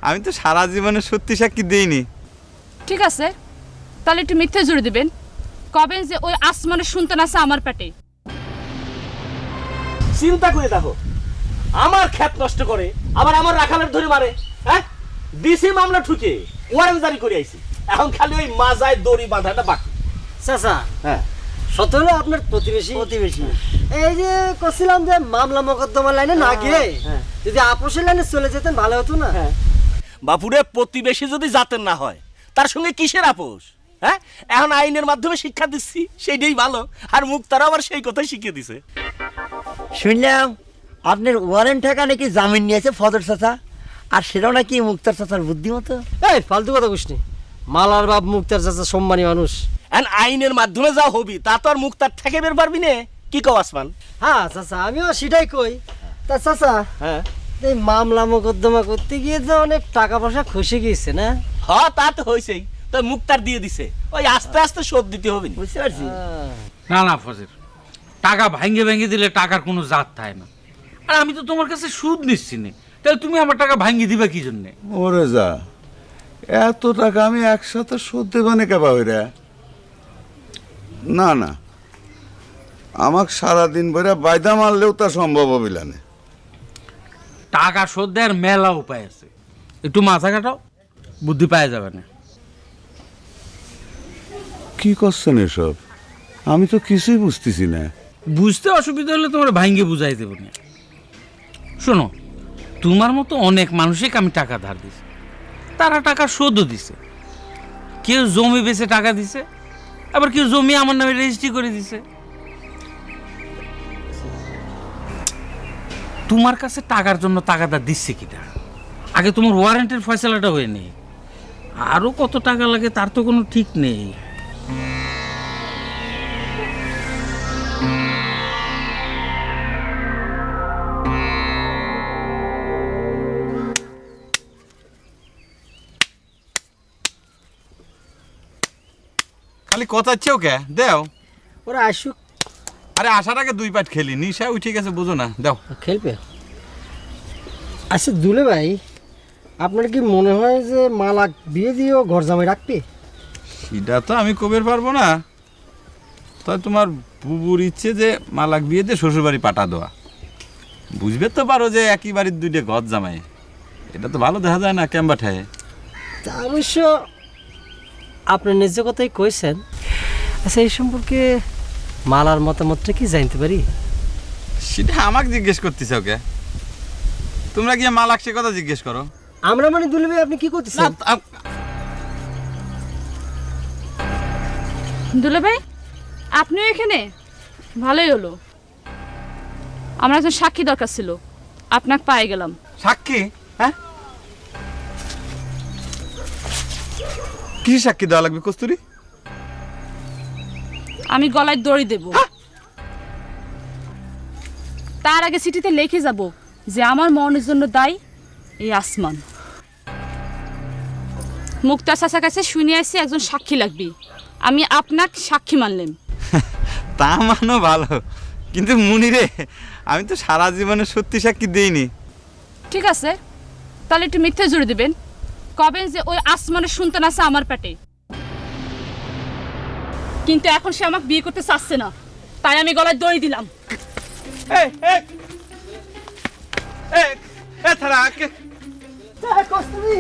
আমি তো সারা জীবনে সত্যি সাক্ষী দেইনি। ঠিক আছে, তাহলে একটু মিথ্যে জুড়ে দিবেন, কবেন যে ওই আসমানের সন্তান আছে আমার পেটে। চিন্তা করে দেখো, আমার ক্ষেত নষ্ট করে আবার আমার রাখালের ধরে মারে। হ্যাঁ, ডিসি মামলা ঠুকে ওয়ারেন্ট জারি করে আইছি, এখন খালি ওই মাজায় দড়ি বাঁধাটা বাকি। চাচা, হ্যাঁ সত হলো আপনার প্রতিবেশী। এই যে করছিলাম যে মামলা মোকদ্দমার লাইনে না গিয়ে যদি আপোষের লাইনে চলে যেতেন ভালো হতো না। বাপুরে, প্রতিবেশী যদি জাতের না হয় তার সঙ্গে কিসের আপোষ? হ্যাঁ, এখন আইনের মাধ্যমে শিক্ষা দিচ্ছি, সেইটাই ভালো। আর মুক্তারা আবার সেই কথাই শিখিয়ে দিছে। শুনলাম আপনার ওয়ারেন্ট টাকা নাকি জামিন নিয়েছে ফজর চাচা, আর সেটাও নাকি মুক্তার চাচার বুদ্ধিমতো। এই ফালতু কথা কুসনি, মালার বাপ মুক্তার চাচা সম্মানী মানুষ। আইনের মাধ্যমে যা হবি তা তো আর মুক্তার থেকে বের পারবি না, কি কও আসমান? হ্যাঁ চাচা, আমিও সেটাই কই। তা চাচা, হ্যাঁ, এই মামলা মোকদ্দমা করতে গিয়ে যে অনেক টাকা পয়সা খসে গিয়েছে না? হ্যাঁ তা তো হয়েছেই, তো মুক্তার দিয়ে দিছে, ওই আস্তে আস্তে শোধ দিতে হবে। বুঝতে পারছি। না না ফজর, টাকা ভাঙ্গে ভেঙে দিলে টাকার কোনো জাত থাকে না। আর আমি তো তোমার কাছে সুদ নিচ্ছি না, তাহলে তুমি আমার টাকা ভাঙ্গি দিবা কি জন্যে? ওরে যা, এত টাকা আমি একসাথে শোধ দেবানে কেবা হইরা? না না, আমাকে সারাদিন বইরা বাইদা মারলেও তা সম্ভব হবিলা না। টাকা শোধ দেওয়ার মেলা উপায় আছে, একটু মাথা কাটাও, বুদ্ধি পাওয়া যাবে না। কি করছেন এসব? আমি তো কিছুই বুঝতেছি না। বুঝতে অসুবিধা হলে তোমার ভাঙ্গে বুঝাই দেবো না। শোনো, তোমার মতো অনেক মানুষকে আমি টাকা ধার দিছি, তারা টাকা শোধও দিছে। কেউ জমি বেচে টাকা দিছে, আবার কেউ জমি আমার নামে রেজিস্ট্রি করে দিছে। তোমার কাছে টাকার জন্য টাকাটা দিচ্ছে কিনা, আগে তোমার ওয়ারেন্টের ফয়সালাটা হয়ে নেই। আরো কত টাকা লাগে তার তো কোনো ঠিক নেই। খালি কথা চেয়েও কে দেও। ওরা আসুক। আরে আসার আগে দুই পাট খেলি, নিশা উঠে গেছে বুঝো না, দাও। খেলবে। আচ্ছা দুলে ভাই, আপনার কি মনে হয় যে মালা বিয়ে দিয়েও ঘর জামাই রাখবে? সেটা তো আমি কবের পারবো না, তাই তোমার বুবুর ইচ্ছে যে মালাক বিয়ে দিয়ে শ্বশুরবাড়ি পাঠা দেওয়া। বুঝবে তো পারো যে একই বাড়ির দুইটা ঘর জামাই, এটা তো ভালো দেখা যায় না ক্যাম্বা ঠায়। তা অবশ্য আপনার ন্যায্য কথাই কইছেন। আচ্ছা, এই সম্পর্কে মালার মতামতটা কি জানতে পারি? সেটা আমাকে জিজ্ঞেস করতেছে ওকে, তোমরা গিয়ে মালাক সে কথা জিজ্ঞেস করো। আমরা মানে দুলে ভাই, আপনি কি করতেছেন? দুলে ভাই, আপনিও এখানে? ভালোই হলো, আমার একজন সাক্ষী দরকার ছিল, আপনাকে পাই গেলাম। সাক্ষী? হ্যাঁ, কি সাক্ষী দেওয়া লাগবে কস্তুরী? আমি গলায় দড়ি দেব, তার আগে চিঠিতে লিখে যাব যে আমার মরণের জন্য দায়ী এই আসমান। মুক্তার চাচার কাছে শুনে আসছি একজন সাক্ষী লাগবে, আমি আপনাকে সাক্ষী মানলাম। তা মানো ভালো, কিন্তু মুনিরে আমি তো সারা জীবনে সত্যি সাক্ষী দেইনি। ঠিক আছে, তাহলে একটু মিথ্যে জুড়ে দিবেন, কবেন যে ওই আসমানের সন্তান আছে আমার পেটে। কিন্তু এখন সে আমাকে বিয়ে করতে চাচ্ছে না, তাই আমি গলায় দড়ি দিলাম। এই এই এই এ থারা কে কস্তুরী